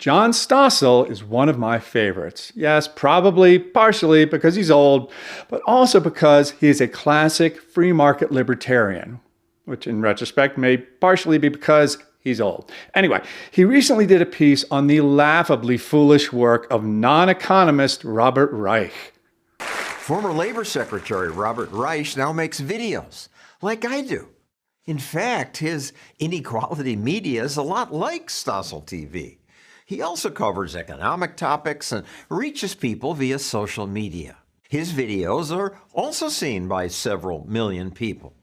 John Stossel is one of my favorites. Yes, probably partially because he's old, but also because he is a classic free market libertarian, which in retrospect may partially be because he's old. Anyway, he recently did a piece on the laughably foolish work of non-economist Robert Reich. Former Labor Secretary Robert Reich now makes videos, like I do. In fact, his Inequality media is a lot like Stossel TV. He also covers economic topics and reaches people via social media. His videos are also seen by several million people.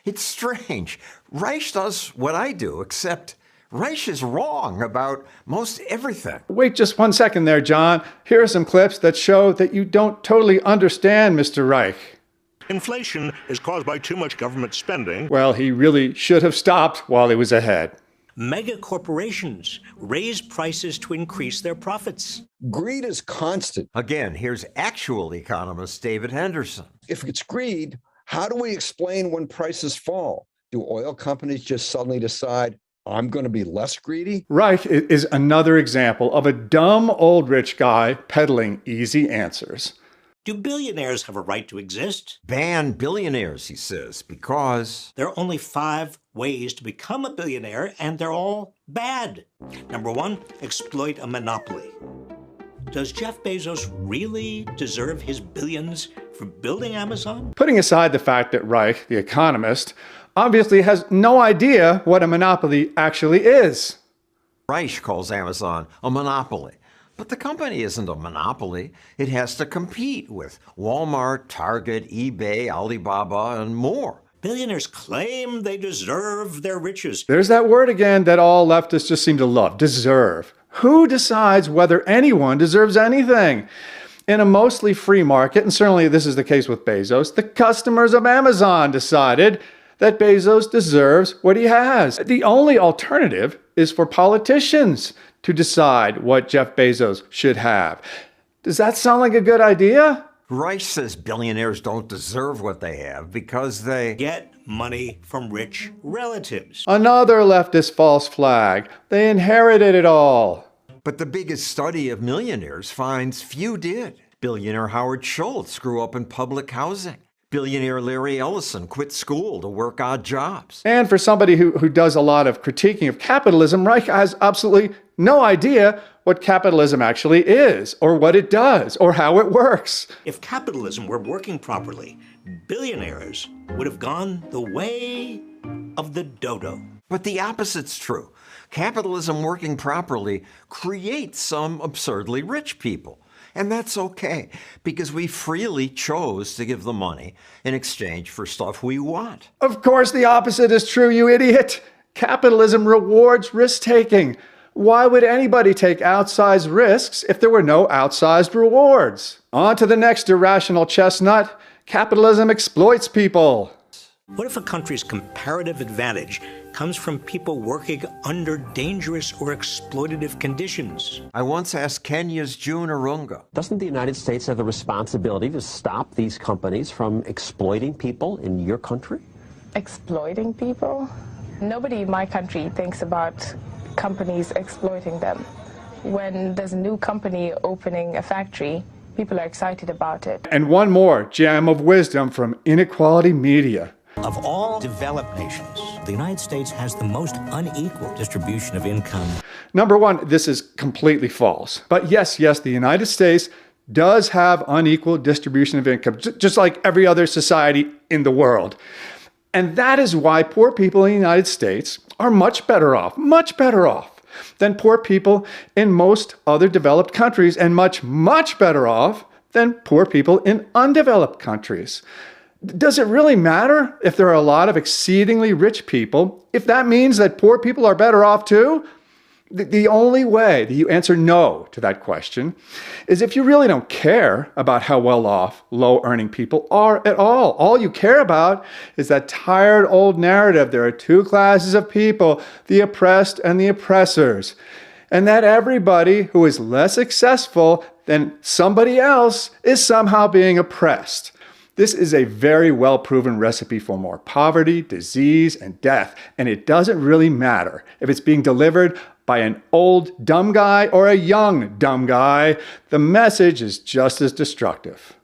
It's strange. Reich does what I do, except Reich is wrong about most everything. Wait just 1 second there, John. Here are some clips that show that you don't totally understand Mr. Reich. Inflation is caused by too much government spending. Well, he really should have stopped while he was ahead. Mega corporations raise prices to increase their profits. Greed is constant. Again, here's actual economist David Henderson. If it's greed, how do we explain when prices fall? Do oil companies just suddenly decide, I'm going to be less greedy? Reich is another example of a dumb old rich guy peddling easy answers. Do billionaires have a right to exist? Ban billionaires, he says, because There are only 5 ways to become a billionaire, and they're all bad. Number 1, exploit a monopoly. Does Jeff Bezos really deserve his billions for building Amazon? Putting aside the fact that Reich, the economist, obviously has no idea what a monopoly actually is. Reich calls Amazon a monopoly. But the company isn't a monopoly. It has to compete with Walmart, Target, eBay, Alibaba, and more. Billionaires claim they deserve their riches. There's that word again that all leftists just seem to love, deserve. Who decides whether anyone deserves anything? In a mostly free market, and certainly this is the case with Bezos, the customers of Amazon decided that Bezos deserves what he has. The only alternative is for politicians to decide what Jeff Bezos should have. Does that sound like a good idea? Reich says billionaires don't deserve what they have because they Get money from rich relatives. Another leftist false flag. They inherited it all. But the biggest study of millionaires finds few did. Billionaire Howard Schultz grew up in public housing. Billionaire Larry Ellison quit school to work odd jobs. And for somebody who does a lot of critiquing of capitalism, Reich has absolutely no idea what capitalism actually is, or what it does, or how it works. If capitalism were working properly, billionaires would have gone the way of the dodo. But the opposite's true. Capitalism working properly creates some absurdly rich people. And that's okay, because we freely chose to give the money in exchange for stuff we want. Of course the opposite is true, you idiot. Capitalism rewards risk-taking. Why would anybody take outsized risks if there were no outsized rewards? On to the next irrational chestnut. Capitalism exploits people. What if a country's comparative advantage comes from people working under dangerous or exploitative conditions? I once asked Kenya's June Arunga. Doesn't the United States have the responsibility to stop these companies from exploiting people in your country? Exploiting people? Nobody in my country thinks about companies exploiting them. When there's a new company opening a factory, people are excited about it. And one more gem of wisdom from Inequality Media. Of all developed nations, the United States has the most unequal distribution of income. Number one, this is completely false. But yes, the United States does have unequal distribution of income, just like every other society in the world. And that is why poor people in the United States are much better off than poor people in most other developed countries, and much better off than poor people in undeveloped countries. Does it really matter if there are a lot of exceedingly rich people, if that means that poor people are better off too? The only way that you answer no to that question is if you really don't care about how well off low-earning people are at all. All you care about is that tired old narrative. There are 2 classes of people, the oppressed and the oppressors. And that everybody who is less successful than somebody else is somehow being oppressed. This is a very well-proven recipe for more poverty, disease, and death, and it doesn't really matter if it's being delivered by an old dumb guy or a young dumb guy. The message is just as destructive.